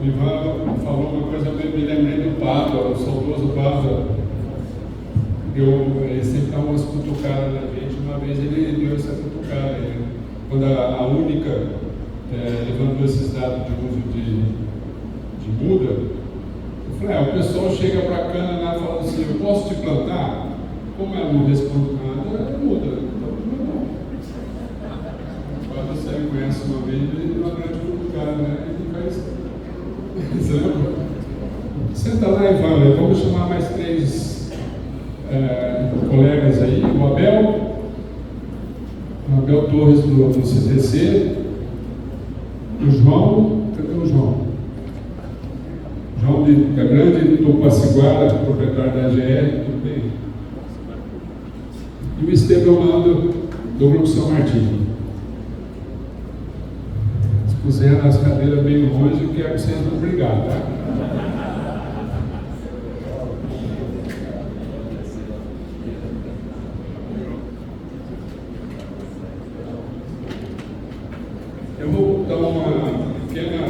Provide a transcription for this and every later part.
O Ivan falou uma coisa, eu me lembrei do Papa, o saudoso Papa. Ele sempre dá umas cutucadas na gente. Uma vez ele deu essa cutucada. Quando a única levantou esses dados de uso de muda, eu falei, o pessoal chega para a cana lá e fala assim, eu posso te plantar? Como ela não responde nada, ela muda. Então, não. Quando você conhece uma vez, ele deu uma grande cutucada, né? Ele faz... Senta lá, Ivan, vamos chamar mais 3 colegas aí, o Abel Torres do CTC, o João, cadê o João? João de Grande, do Tupaciguara, proprietário da GR, tudo bem? E o Estevão Nando, do Grupo São Martinho. Se puseram as cadeiras bem longe, eu quero que vocês não brigar, tá? Eu vou dar uma pequena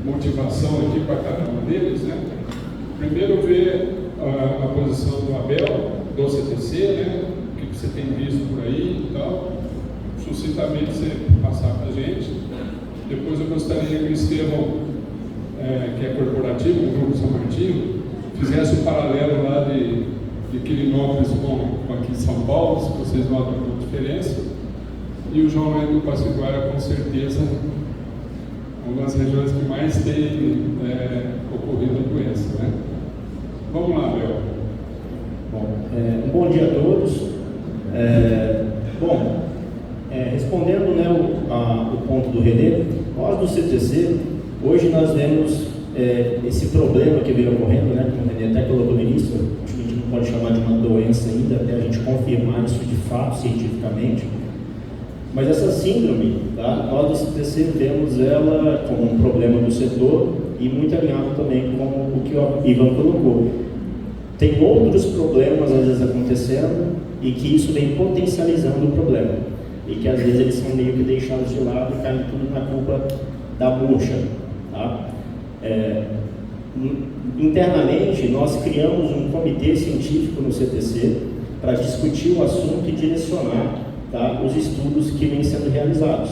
motivação aqui para cada um deles, né? Primeiro, ver a posição do Abel, do CTC, né? O que você tem visto por aí e tal. Sucintamente, você passar para a gente. Depois, eu gostaria que o Estevão, que é corporativo, do Grupo São Martinho, fizesse um paralelo lá de Quirinópolis com aqui em São Paulo, se vocês notam alguma diferença. E o João do Tupaciguara, com certeza, uma das regiões que mais tem ocorrido a doença, né? Vamos lá, Bel. Bom dia a todos. Respondendo, né, o ponto do Renê, nós do CTC, hoje nós vemos esse problema que veio ocorrendo, né, como o Renê até colocou no início, acho que a gente não pode chamar de uma doença ainda, até a gente confirmar isso de fato, cientificamente. Mas essa síndrome, tá, nós do CTC vemos ela como um problema do setor e muito alinhado também com o que o Ivan colocou. Tem outros problemas às vezes acontecendo e que isso vem potencializando o problema. E que às vezes eles são meio que deixados de lado e caem tudo na culpa da murcha. Tá? Internamente, nós criamos um comitê científico no CTC para discutir o assunto e direcionar, tá, os estudos que vêm sendo realizados.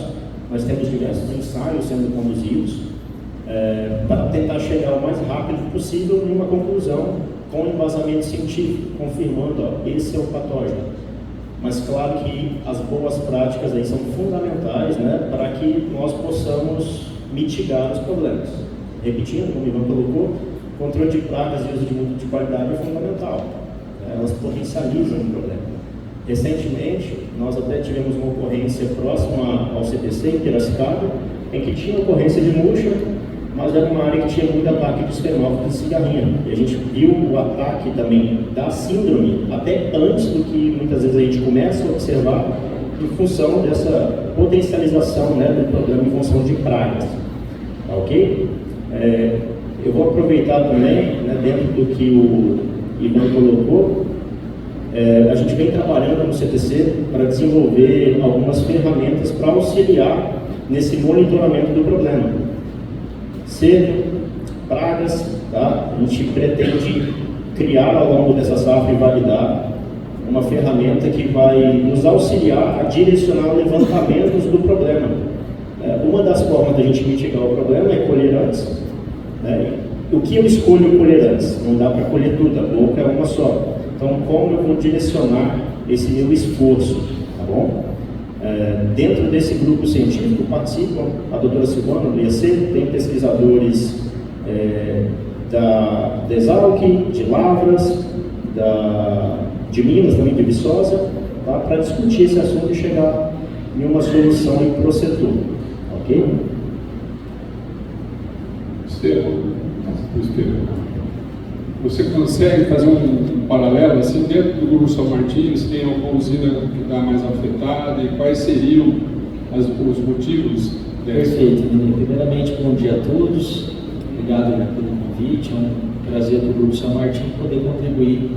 Nós temos diversos ensaios sendo conduzidos para tentar chegar o mais rápido possível em uma conclusão com embasamento científico, confirmando, esse é o patógeno. Mas claro que as boas práticas aí são fundamentais, né, para que nós possamos mitigar os problemas. Repetindo, como o Ivan colocou, controle de pragas e uso de muda de qualidade é fundamental. Elas potencializam o problema. Recentemente, nós até tivemos uma ocorrência próxima ao CTC, em Piracicaba, em que tinha ocorrência de murcha, mas era uma área que tinha muito ataque de esfenófilo de cigarrinha. E a gente viu o ataque também da síndrome até antes do que muitas vezes a gente começa a observar, em função dessa potencialização, né, do problema em função de pragas. Tá ok? Eu vou aproveitar também, né, dentro do que o Ivan colocou, a gente vem trabalhando no CTC para desenvolver algumas ferramentas para auxiliar nesse monitoramento do problema. Cerco, pragas, tá? A gente pretende criar ao longo dessa safra e validar uma ferramenta que vai nos auxiliar a direcionar levantamentos do problema. Uma das formas da gente mitigar o problema é colher antes. Né? O que eu escolho colher antes? Não dá para colher tudo, a boca é uma só. Então, como eu vou direcionar esse meu esforço, tá bom? Dentro desse grupo científico participam a doutora Silvana, do IAC, tem pesquisadores da Exalc, de Lavras, de Minas, também de Viçosa, tá? Para discutir esse assunto e chegar em uma solução para o setor, ok? Estevão, você consegue fazer um paralelo, assim, dentro do Grupo São Martinho, se tem alguma usina que está mais afetada e quais seriam os motivos dessa? Perfeito, primeiramente, bom dia a todos, obrigado pelo convite, é um prazer para o Grupo São Martinho poder contribuir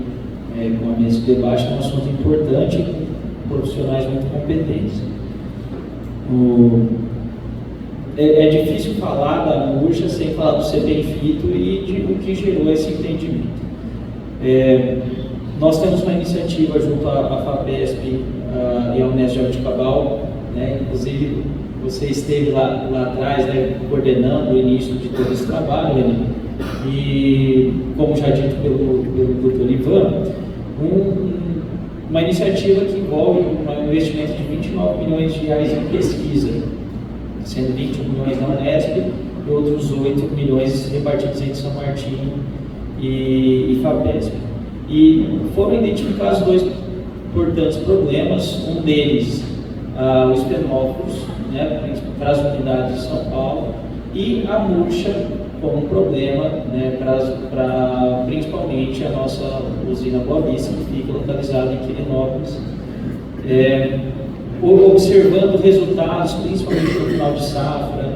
com esse debate, um assunto importante e com profissionais muito competentes. é difícil falar da murcha sem falar do CBFito e de o que gerou esse entendimento. Nós temos uma iniciativa junto à FAPESP e à Unesp de Jaboticabal, né? Inclusive você esteve lá atrás, né, coordenando o início de todo esse trabalho, né? E como já dito pelo Dr. Ivan, uma iniciativa que envolve um investimento de 29 milhões de reais em pesquisa, sendo 21 milhões na Unesp e outros 8 milhões repartidos entre São Martinho e FAPESP. E foram identificados dois importantes problemas, um deles, os fenófilos, né, para as unidades de São Paulo, e a murcha como um problema, né, para principalmente a nossa usina Boa Vista, que fica localizada em Quirinópolis. Observando resultados, principalmente no final de safra,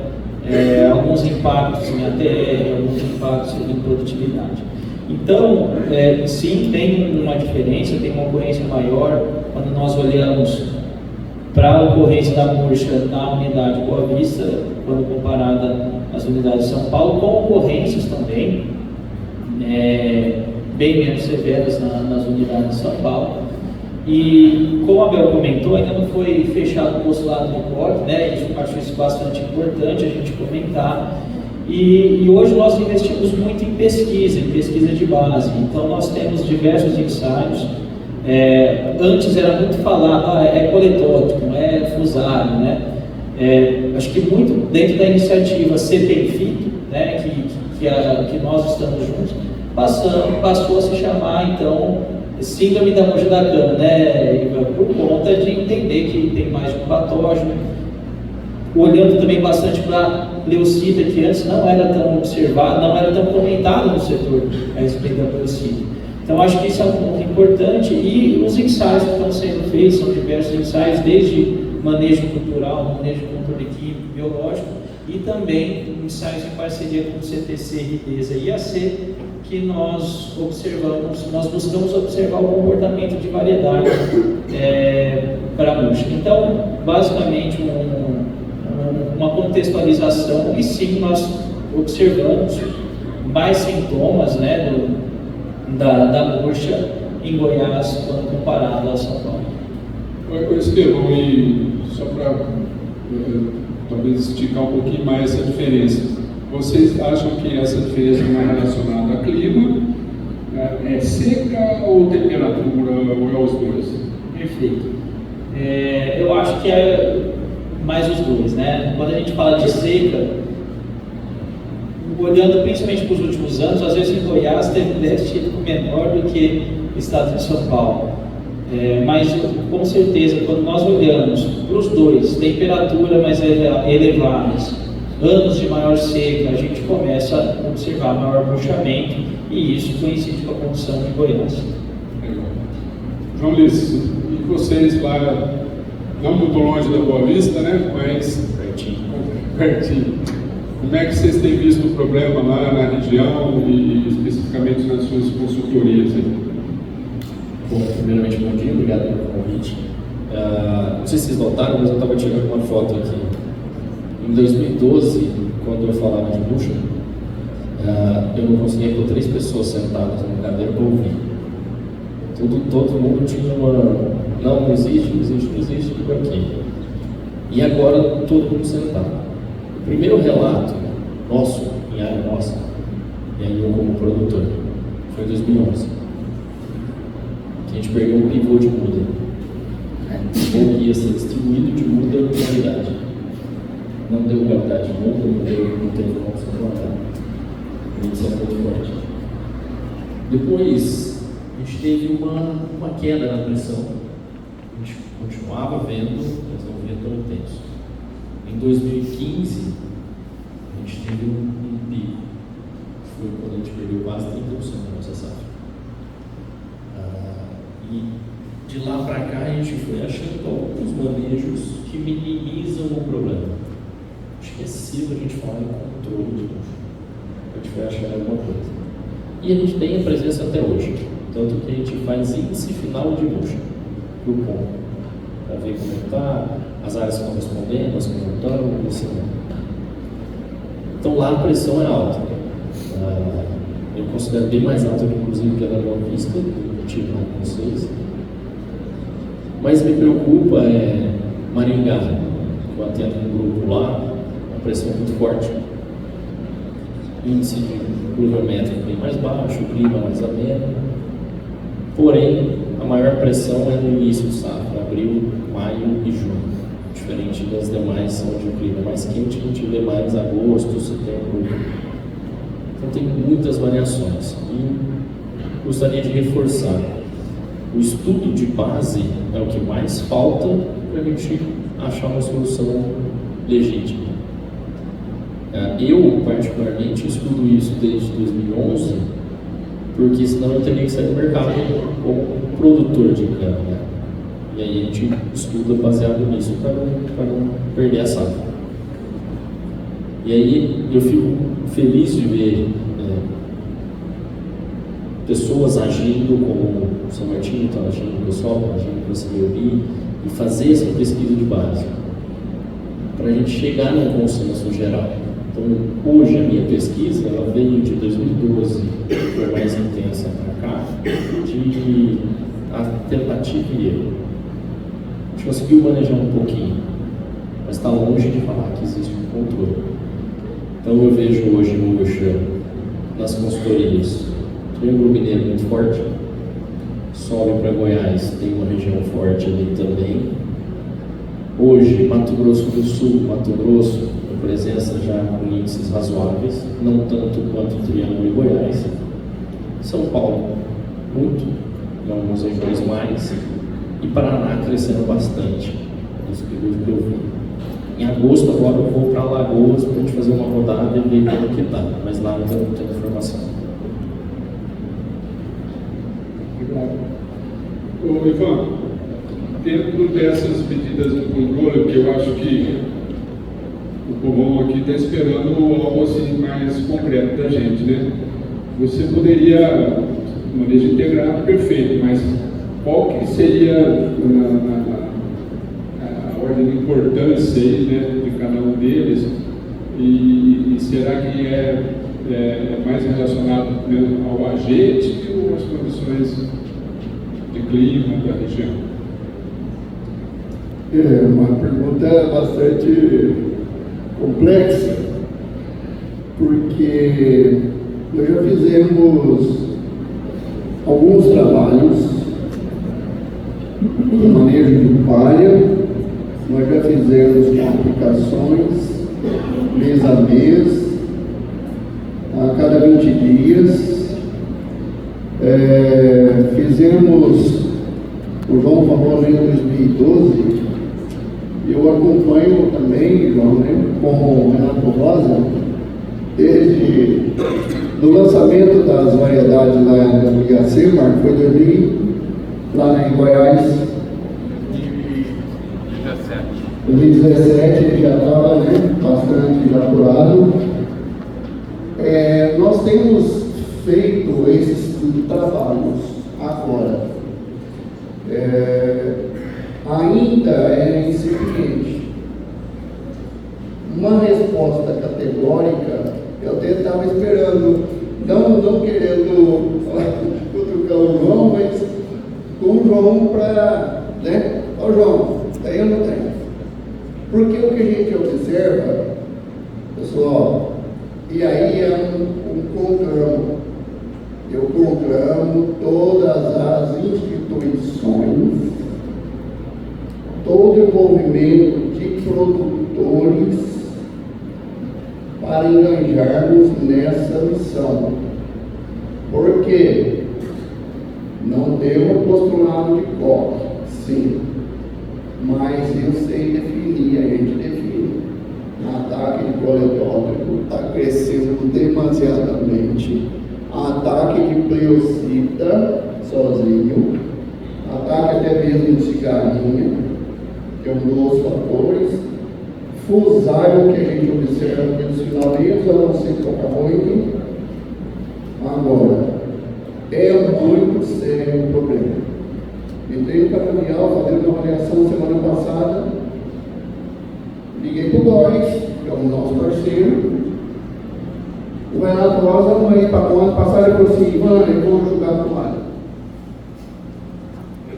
alguns impactos em ATR, alguns impactos em produtividade. Então, sim, tem uma diferença, tem uma ocorrência maior quando nós olhamos para a ocorrência da murcha na unidade Boa Vista, quando comparada às unidades de São Paulo, com ocorrências também bem menos severas nas unidades de São Paulo. E como a Abel comentou, ainda não foi fechado o postulado do corte, né? Acho isso bastante importante a gente comentar. E hoje nós investimos muito em pesquisa de base. Então nós temos diversos ensaios. Antes era muito falado, é coletótipo, é fusário, né? Acho que muito dentro da iniciativa CBFito, né, que nós estamos juntos, passou a se chamar então síndrome da murcha da cana, né, por conta de entender que tem mais de um patógeno, olhando também bastante para a leucita, que antes não era tão observada, não era tão comentada no setor a respeito da leucita. Então acho que isso é um ponto importante, e os ensaios que estão sendo feitos são diversos ensaios, desde manejo cultural, manejo de controle químico, biológico, e também ensaios em parceria com o CTC, RIDESA e IAC, que nós buscamos observar o comportamento de variedade para a murcha. Então, basicamente, uma contextualização, e sim, nós observamos mais sintomas, né, da murcha em Goiás quando comparado a São Paulo. Estevão, e só para talvez esticar um pouquinho mais essa diferença, vocês acham que essa diferença não é relacionada a clima, é seca ou temperatura, ou é os dois? Perfeito. Eu acho que é mais os dois, né? Quando a gente fala de seca, olhando principalmente para os últimos anos, às vezes em Goiás teve um déficit menor do que o estado de São Paulo. Mas com certeza, quando nós olhamos para os dois, temperatura mais elevadas, anos de maior seca, a gente começa a observar maior murchamento, e isso coincide com a condição de Goiás. Legal. João Luiz, e vocês lá, não muito longe da Boa Vista, né? Mas pertinho. Como é que vocês têm visto o problema lá na região e especificamente nas suas consultorias aí? Bom, primeiramente, bom dia, obrigado pelo convite. Não sei se vocês notaram, mas eu estava tirando uma foto aqui. Em 2012, quando eu falava de murcha, eu não conseguia pôr 3 pessoas sentadas na cadeira para ouvir. Todo mundo tinha uma... Não existe por aqui. E agora todo mundo sentado. O primeiro relato nosso, em área nossa, e aí eu como produtor, foi em 2011. Que a gente perdeu um pivô de muda. Ou que ia ser distribuído de muda na unidade. Não deu qualidade de muda, não teve como se plantar. Isso é muito forte. Depois, a gente teve uma queda na pressão. A gente continuava vendo, mas não via tão intenso. Em 2015, a gente teve um pico. Foi quando a gente perdeu quase 30% da nossa safra. E de lá para cá, a gente foi achando alguns manejos que minimizam o problema. Acho que é cedo a gente falar em controle de murcha. A gente vai achar alguma coisa. E a gente tem a presença até hoje. Tanto que a gente faz índice final de murcha por ponto. Para ver como está, as áreas que estão respondendo, as que não estão, assim. Então lá a pressão é alta. Eu considero bem mais alta, inclusive, que a da Boa Vista, que eu tive lá com vocês. Mas me preocupa é Maringá. Eu atendo um grupo lá, a pressão é muito forte. Índice de pluviométrico bem mais baixo, o clima mais ameno. Porém, a maior pressão é no início do safra, abril, maio e junho. Diferente das demais, onde o clima é mais quente, a gente vê mais agosto, setembro. Então tem muitas variações. E gostaria de reforçar: o estudo de base é o que mais falta para a gente achar uma solução legítima. Eu, particularmente, estudo isso desde 2011, porque senão eu teria que sair do mercado como produtor de cana, né? E aí a gente estuda baseado nisso para não perder a safra. E aí eu fico feliz de ver pessoas agindo como o São Martinho está agindo, o pessoal está agindo para se reunir e fazer essa pesquisa de base, para a gente chegar num consenso geral. Então, hoje a minha pesquisa ela veio de 2012, que foi mais intensa para cá, de a tentativa e erro. A gente conseguiu manejar um pouquinho, mas está longe de falar que existe um controle. Então eu vejo hoje no Uruxã, nas consultorias, tem um grupo mineiro muito forte, sobe para Goiás, tem uma região forte ali também. Hoje, Mato Grosso do Sul, Mato Grosso, a presença já com índices razoáveis, não tanto quanto o Triângulo e Goiás. São Paulo, muito, em algumas regiões mais, e Paraná crescendo bastante, nesse período que eu vi. Em agosto agora eu vou para Alagoas para a gente fazer uma rodada e ver como que está, mas lá não tem muita informação. Ô, Ivan, dentro dessas medidas de controle, que eu acho que o povão aqui está esperando algo assim mais concreto da gente, né? Você poderia, manejo integrado, perfeito, mas qual que seria a ordem de importância aí, né, de cada um deles? E será que é mais relacionado mesmo ao agente ou às condições de clima da região? É uma pergunta bastante complexa, porque nós já fizemos alguns trabalhos de manejo de palha, nós já fizemos aplicações mês a mês, a cada 20 dias. Fizemos, o João falou em 2012, eu acompanho também, João, né, com o Renato Rosa, desde o lançamento das variedades lá no Iacema, que foi lá em Goiás, 2017, ele já estava, né, bastante apurado. Nós temos feito esses trabalhos agora. Ainda é incipiente. Uma resposta categórica, eu até estava esperando, não querendo cutucar o João, mas com o João para, né? Ó, João, daí eu não tenho. Porque o que a gente observa, pessoal, e aí é um conclamo. Eu conclamo todas as instituições, todo o movimento de produtores para engajarmos nessa missão. Por quê? Não temos postulado de coque, sim, mas eu sei definir, a gente define. Ataque de coletótrico está crescendo demasiadamente. Ataque de pleocita sozinho, ataque até mesmo de cigarrinha, que é um dos fatores. Fusário que a gente observa pelos finalmentos, a não ser tocar muito. Agora, é muito sério o problema. Entrei no Canavial fazendo uma avaliação semana passada, liguei para o Góis, que é o nosso parceiro, O Renato Rosa, ano passado, ele falou assim: Ivan, eu vou jogar a toalha.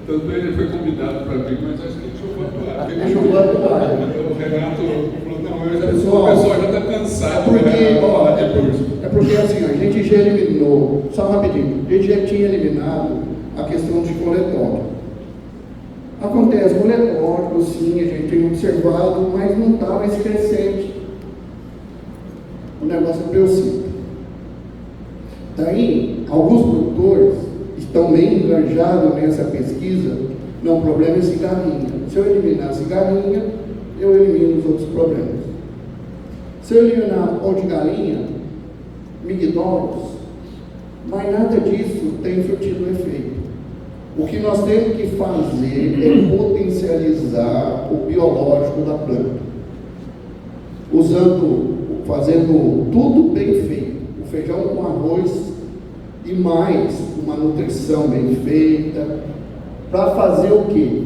Tanto ele foi convidado para vir, mas acho que ele jogou a toalha. Ele jogou a toalha. O Renato falou: não, o Pessoal, pessoal já está cansado. É porque assim, a gente já eliminou, só rapidinho, a gente já tinha eliminado a questão de coletório. Acontece, coletório, sim, a gente tem observado, mas não estava esse crescente. O negócio é Belcito. Daí, alguns produtores estão meio enganjados nessa pesquisa. Não, o problema é cigarrinha. Se eu eliminar a cigarrinha, eu elimino os outros problemas. Se eu eliminar pão de galinha, migdolus, mas nada disso tem surtido efeito. O que nós temos que fazer é potencializar o biológico da planta, fazendo tudo bem feito, o feijão com arroz e mais uma nutrição bem feita, para fazer o quê?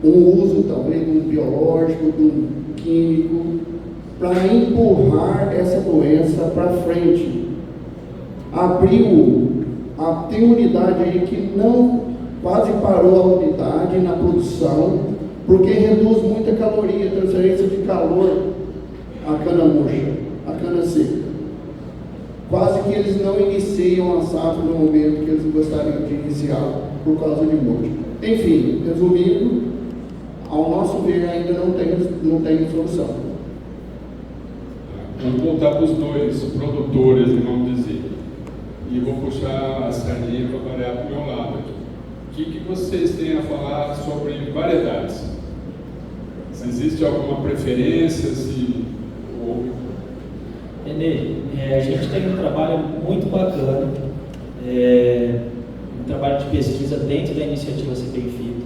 Um uso talvez de um biológico, de um químico, para empurrar essa doença para frente. Tem unidade aí que quase parou a unidade na produção, porque reduz muita caloria, transferência de calor à cana murcha, à cana seca. Quase que eles não iniciam a safra no momento que eles gostariam de iniciar, por causa de morte. Enfim, resumindo, ao nosso ver ainda não tem solução. Vamos voltar para os dois produtores, vamos dizer. E vou puxar a sardinha para variar para o meu lado aqui. O que vocês têm a falar sobre variedades? Se existe alguma preferência? Renê, a gente tem um trabalho muito bacana, um trabalho de pesquisa dentro da iniciativa Ser Bem Feito,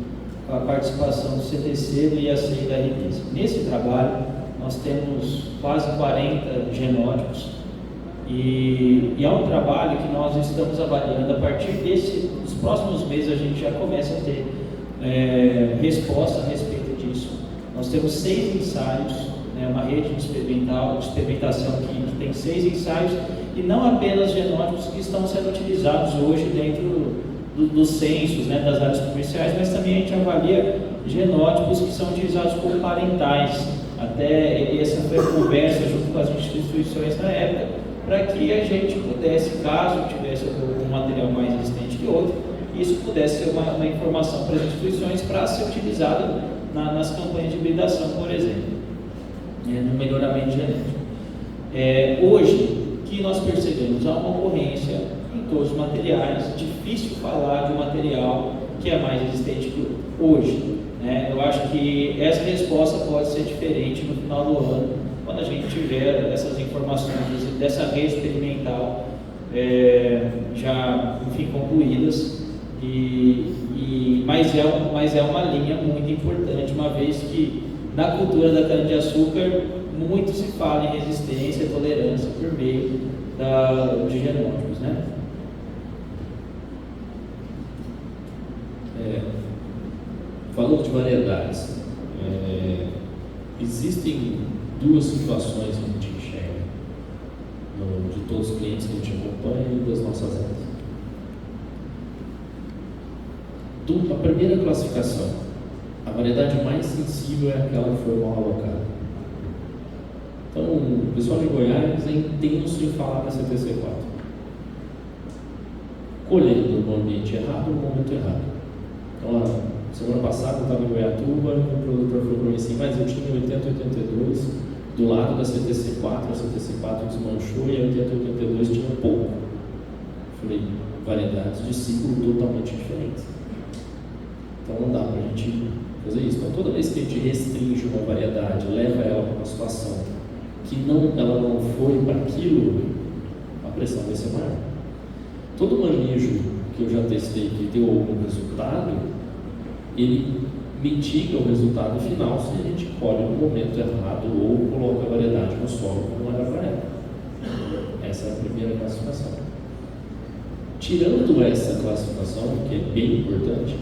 com a participação do CTC, do IAC e da Revisa. Nesse trabalho, nós temos quase 40 genótipos e é um trabalho que nós estamos avaliando. A partir dos próximos meses, a gente já começa a ter resposta a respeito disso. Nós temos 6 ensaios, uma rede de experimentação que tem 6 ensaios, e não apenas genótipos que estão sendo utilizados hoje dentro dos censos, das áreas comerciais, mas também a gente avalia genótipos que são utilizados como parentais. Até essa foi a conversa junto com as instituições na época, para que a gente pudesse, caso tivesse um material mais resistente que outro, isso pudesse ser uma informação para as instituições para ser utilizada nas campanhas de hibridação, por exemplo, no melhoramento genético. Hoje, o que nós percebemos? Há uma ocorrência em todos os materiais, difícil falar de um material que é mais resistente que o outro. Hoje, eu acho que essa resposta pode ser diferente no final do ano, quando a gente tiver essas informações dessa rede experimental já, concluídas, mas é uma linha muito importante, uma vez que na cultura da cana-de-açúcar muito se fala em resistência e tolerância por meio de genótipos, Falando de variedades, existem 2 situações que a gente enxerga de todos os clientes que a gente acompanha e das nossas áreas. A primeira classificação, a variedade mais sensível é aquela que foi mal alocada. Então, o pessoal de Goiás é intenso em falar da CTC4. Colhendo no ambiente errado, no momento errado. Então, semana passada eu estava em Goiatuba e o produtor falou para mim assim: mas eu tinha 8082 do lado da CTC4, a CTC4 desmanchou e a 8082 tinha pouco. Falei, variedades de ciclo totalmente diferentes. Então não dá para a gente fazer isso. Então toda vez que a gente restringe uma variedade, leva ela para uma situação que ela não foi para aquilo, a pressão vai ser maior. Todo manejo que eu já testei que deu algum resultado, ele mitiga o resultado final se a gente colhe no momento errado ou coloca a variedade no solo que não era para ela. Essa é a primeira classificação. Tirando essa classificação, que é bem importante,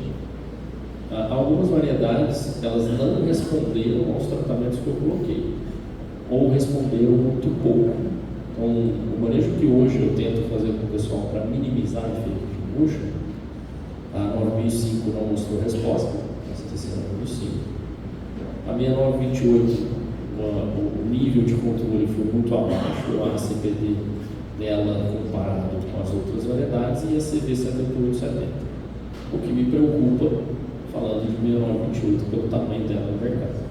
algumas variedades elas não responderam aos tratamentos que eu coloquei, ou responderam muito pouco. Então, o manejo que hoje eu tento fazer com o pessoal para minimizar efeito de murcho, a 9005 não mostrou resposta, a CTC 9005. A 6928, o nível de controle foi muito abaixo, a ACPD dela comparado com as outras variedades, e a CV 7870. O que me preocupa, falando de 6928, pelo tamanho dela no mercado.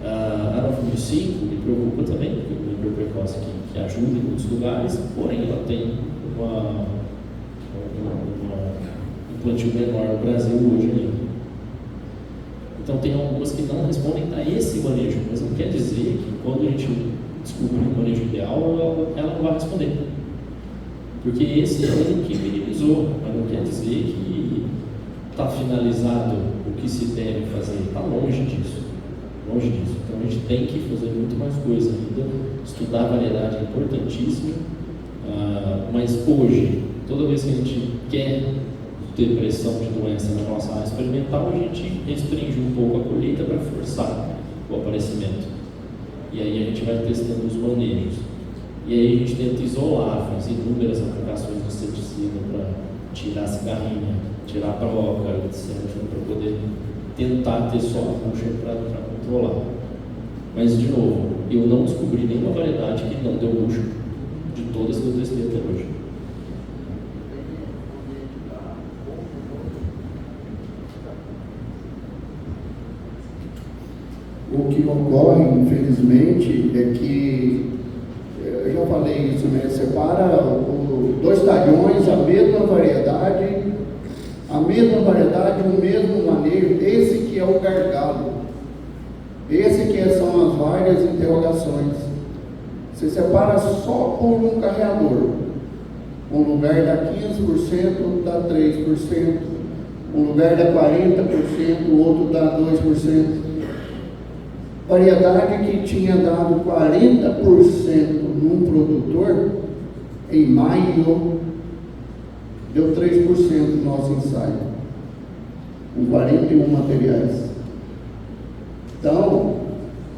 A 9005 me preocupa também, porque é um nível precoce que ajuda em muitos lugares, porém ela tem um plantio menor no Brasil hoje ainda. Então tem algumas que não respondem a esse manejo, mas não quer dizer que quando a gente descobrir o manejo ideal, ela não vai responder. Porque esse é o que minimizou, mas não quer dizer que está finalizado o que se deve fazer, está longe disso. Longe disso. Então a gente tem que fazer muito mais coisa ainda, estudar a variedade é importantíssimo, mas hoje, toda vez que a gente quer ter pressão de doença na nossa área experimental, a gente restringe um pouco a colheita para forçar o aparecimento. E aí a gente vai testando os manejos. E aí a gente tenta isolar, faz inúmeras aplicações de inseticida para tirar a cigarrinha, tirar a proca, etc., para poder tentar ter só a bucha para controlar. Mas, de novo, eu não descobri nenhuma variedade que não deu bucha de todas que eu testei até hoje. O que ocorre, infelizmente, é que, eu já falei isso, né? Separa dois talhões, a mesma variedade, o mesmo manejo, esse que é o gargalo, esse que são as várias interrogações. Você separa só por um carreador, um lugar dá 15%, dá 3%, um lugar dá 40%, o outro dá 2%. Variedade que tinha dado 40% num produtor, em maio, deu 3% no nosso ensaio, com 41 materiais. Então,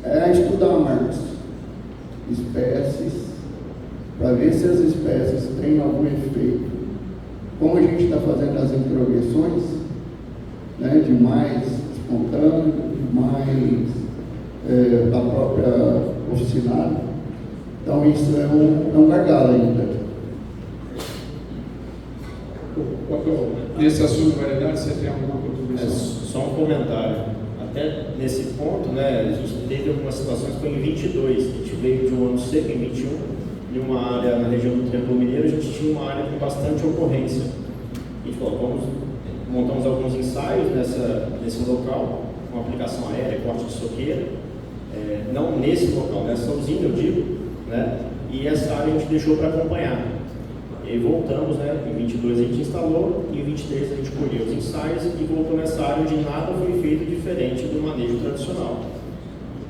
é estudar, Marcos, espécies, para ver se as espécies têm algum efeito. Como a gente está fazendo as introgressões, né, de mais espontâneo, de mais da própria oficinada. Então isso é um gargalo ainda. Nesse assunto de variedade, você tem alguma contribuição? Só um comentário. Até nesse ponto, né, a gente teve algumas situações que foi em 22, a gente veio de um ano seco em 21, de uma área na região do Triângulo Mineiro, a gente tinha uma área com bastante ocorrência. A gente falou, montamos alguns ensaios nesse local, com aplicação aérea, corte de soqueira, não nesse local, nessa usina eu digo, né? E essa área a gente deixou para acompanhar. E aí voltamos, né? Em 22 a gente instalou, e em 23 a gente colheu os ensaios e voltou nessa área onde nada foi feito diferente do manejo tradicional.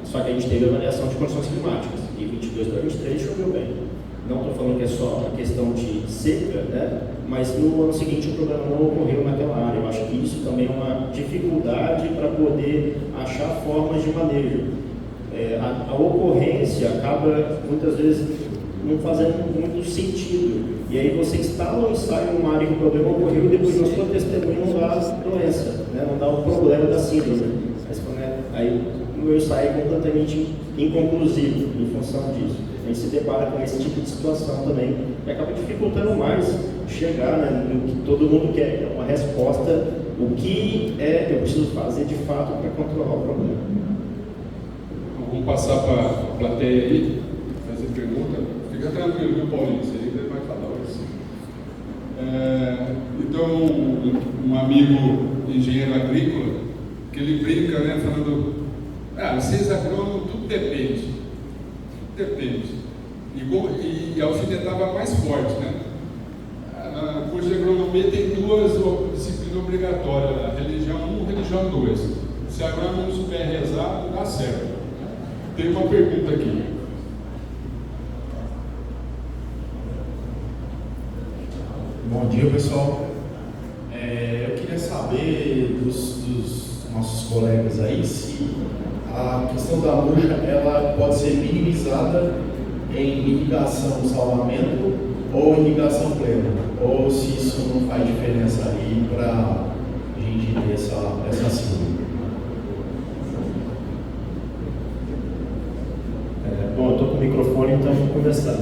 Só que a gente teve avaliação de condições climáticas, e 22 para 23 choveu bem. Não estou falando que é só a questão de seca, né? Mas no ano seguinte o problema não ocorreu naquela área. Eu acho que isso também é uma dificuldade para poder achar formas de manejo. A ocorrência acaba muitas vezes não fazendo muito sentido. E aí você instala um ensaio numa área que o problema ocorreu e depois na sua testemunha não dá a doença, né? Não dá o problema da síndrome. Mas, aí o meu ensaio é completamente inconclusivo em função disso. A gente se depara com esse tipo de situação também, que acaba dificultando mais chegar, né, no que todo mundo quer, uma resposta, o que eu preciso fazer de fato para controlar o problema. Vamos passar para a plateia aí, fazer pergunta. Fica tranquilo, viu, Paulinho? Você ainda vai falar hoje. Então, um amigo engenheiro agrícola, que ele brinca, né, falando, vocês agrônomos, tudo depende. Depende. E a alfinetava mais forte, né? No curso de agronomia tem duas disciplinas obrigatórias, religião 1 e religião 2. Se a agrônomo não souber rezar, não dá certo. Tem uma pergunta aqui. Bom dia, pessoal. Eu queria saber dos nossos colegas aí se a questão da murcha ela pode ser minimizada em irrigação salvamento ou irrigação plena, ou se isso não faz diferença aí para a gente ter essa síndrome. Bom, eu estou com o microfone, então vou conversar.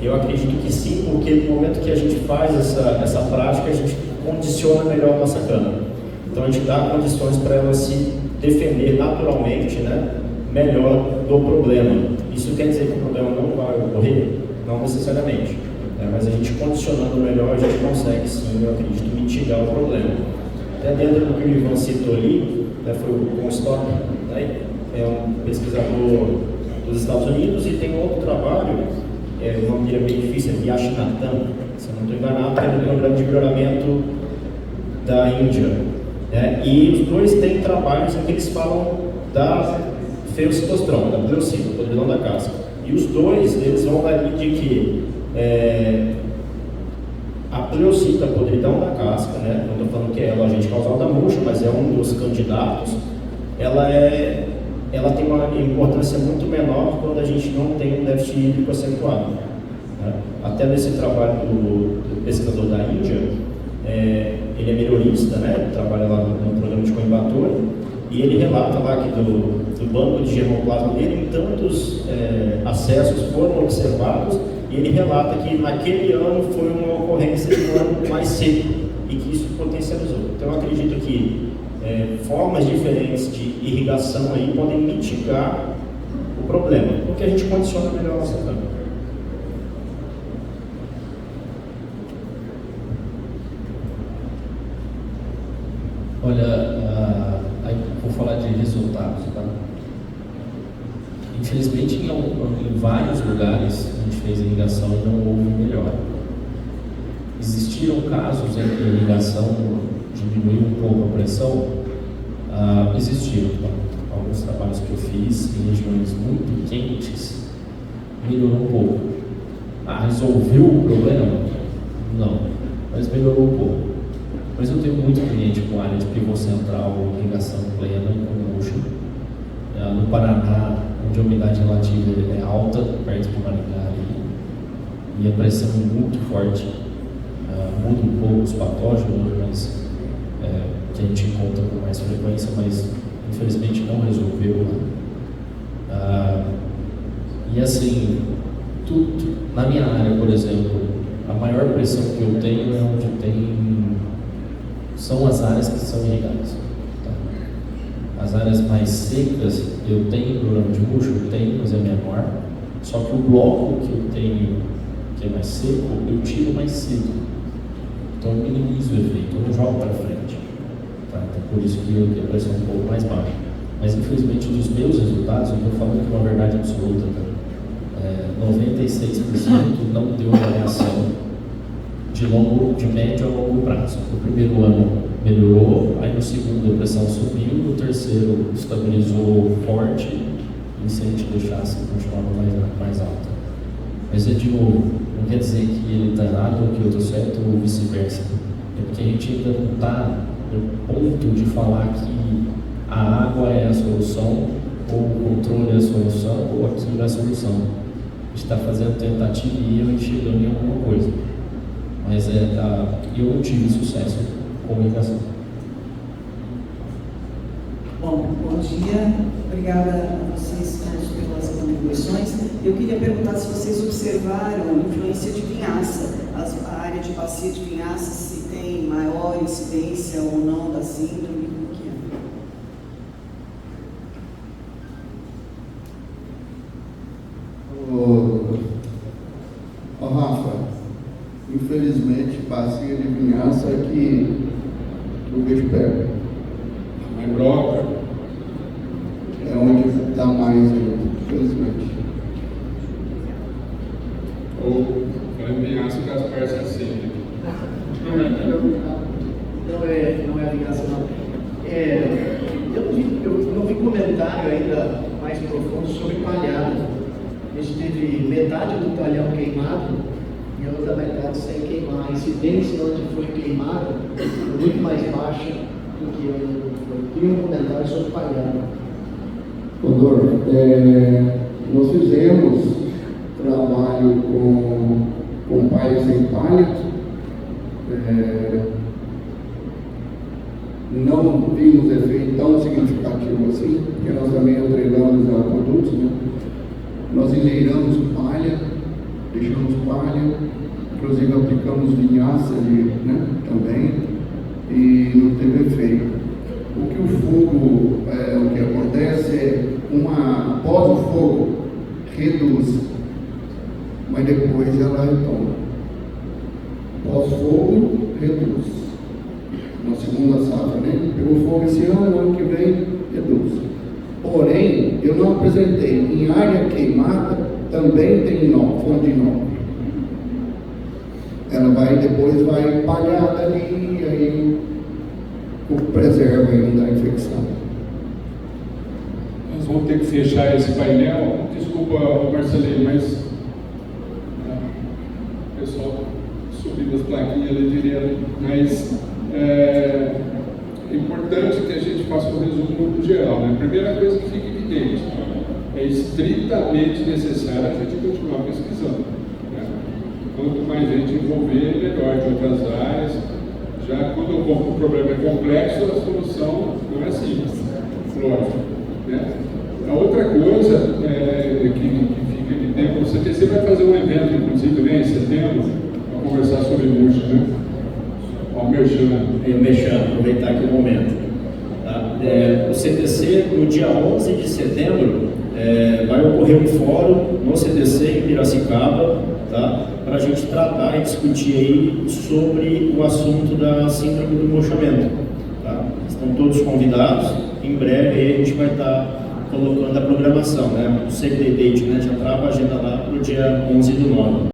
Eu acredito que sim, porque no momento que a gente faz essa prática, a gente condiciona melhor a nossa cana. Então a gente dá condições para ela se defender naturalmente, né, melhor do problema. Isso quer dizer que o problema não vai ocorrer? Não necessariamente. Mas a gente condicionando melhor, a gente consegue sim, eu acredito, mitigar o problema. Até dentro do que o Ivan citou ali, né, foi o Comstock, né, é um pesquisador dos Estados Unidos, e tem outro trabalho, o nome dele é bem difícil, é Vyashnathan, se eu não estou enganado, que é do programa de melhoramento da Índia. Né? E os dois têm trabalhos em que eles falam da feocitosterona, da pleocita, podridão da casca. E os dois, eles vão da linha de que a pleocita, a podridão da casca, né? Não estou falando que é o agente causal da murcha, mas é um dos candidatos, ela tem uma importância muito menor quando a gente não tem um déficit hídrico acentuado. Né? Até nesse trabalho do pesquisador da Índia, ele é melhorista, né? Trabalha lá no programa de Coimbatore, e ele relata lá que do banco de germoplasma dele, tantos acessos foram observados, e ele relata que naquele ano foi uma ocorrência de um ano mais seco, e que isso potencializou. Então eu acredito que formas diferentes de irrigação aí podem mitigar o problema, porque a gente condiciona melhor a nossa cana. Olha, aí vou falar de resultados, tá? Infelizmente, em vários lugares a gente fez irrigação e não houve melhora. Existiram casos em que a irrigação diminuiu um pouco a pressão. Existiram, tá? Alguns trabalhos que eu fiz em regiões muito quentes, melhorou um pouco. Resolveu o problema? Não, mas melhorou um pouco. Mas eu tenho muito cliente com área de pivô central, irrigação plena, com murcha. No Paraná, onde a umidade relativa é alta, perto de Maringá, e a pressão é muito forte. Muda um pouco os patógenos, mas que a gente encontra com mais frequência, mas infelizmente não resolveu. E assim, na minha área, por exemplo, a maior pressão que eu tenho é onde são as áreas que são irrigadas. Tá? As áreas mais secas, eu tenho problema de murcho, eu tenho, mas é menor. Só que o bloco que eu tenho, que é mais seco, eu tiro mais cedo. Então eu minimizo o efeito, eu não jogo para frente. Tá? Então por isso que a pressão é um pouco mais baixa. Mas infelizmente dos meus resultados, eu estou falando que é uma verdade absoluta. Tá? 96% não deu variação de médio a longo prazo. No primeiro ano melhorou, aí no segundo a pressão subiu, no terceiro estabilizou forte, e se a gente deixasse continuava mais alta. Mas de novo, não quer dizer que ele está errado ou que eu estou certo ou vice-versa. É porque a gente ainda não está no ponto de falar que a água é a solução, ou o controle é a solução, ou aquilo é a solução. A gente está fazendo tentativa e erro e chegando em alguma coisa. Mas eu não tive sucesso com a irrigação. Bom dia. Obrigada a vocês todos pelas contribuições. Eu queria perguntar se vocês observaram a influência de vinhaça, a área de bacia de vinhaça, se tem maior incidência ou não da síndrome, como que é? Rafa, infelizmente, bacia de vinhaça é que o bicho pega. A broca. É onde está mais, infelizmente. Ou vai vinhaça das partes assim, né? Não é vingança, não. Eu não vi comentário ainda mais profundo sobre palhada. A gente teve metade do talhão queimado e a outra metade sem queimar. A incidência onde foi queimado é muito mais baixa do que onde não foi. Tem um comentário sobre palhada. Doutor, Nós fizemos trabalho com palha sem palha, não vimos efeito tão significativo assim, porque nós também treinamos produtos, né? Nós enleiramos palha, deixamos palha, inclusive aplicamos vinhaça ali, né, também, e não teve efeito. O que o fogo, o que acontece é, após o fogo, reduz, mas depois ela retoma. Pós-fogo, reduz. Na segunda safra, né? Pegou fogo esse ano que vem, reduz. Porém, eu não apresentei, em área queimada, também tem fonte de nó. Ela depois vai palhada ali, e aí preserva ainda a infecção. Nós vamos ter que fechar esse painel. Desculpa, Marcelino, mas o pessoal subindo as plaquinhas ali direto. Mas é importante que a gente faça um resumo no geral, né? Primeira coisa que fica evidente, é estritamente necessário a gente continuar pesquisando, né? Quanto mais gente envolver, melhor, de outras áreas. Já quando o problema é complexo, a solução não é simples, lógico, né? A outra coisa que fica evidente, o CTC vai fazer um evento, inclusive, né, em setembro, para conversar sobre Murcha, né? Ó, Merchan, aproveitar aqui o momento. Tá? O CTC, no dia 11 de setembro, vai ocorrer um fórum no CTC em Piracicaba, tá? Para a gente tratar e discutir aí sobre o assunto da síndrome do murchamento. Tá? Estão todos convidados. Em breve aí a gente vai estar colocando a programação, né? O save the date, né? Já trava a agenda lá para o dia 11/9.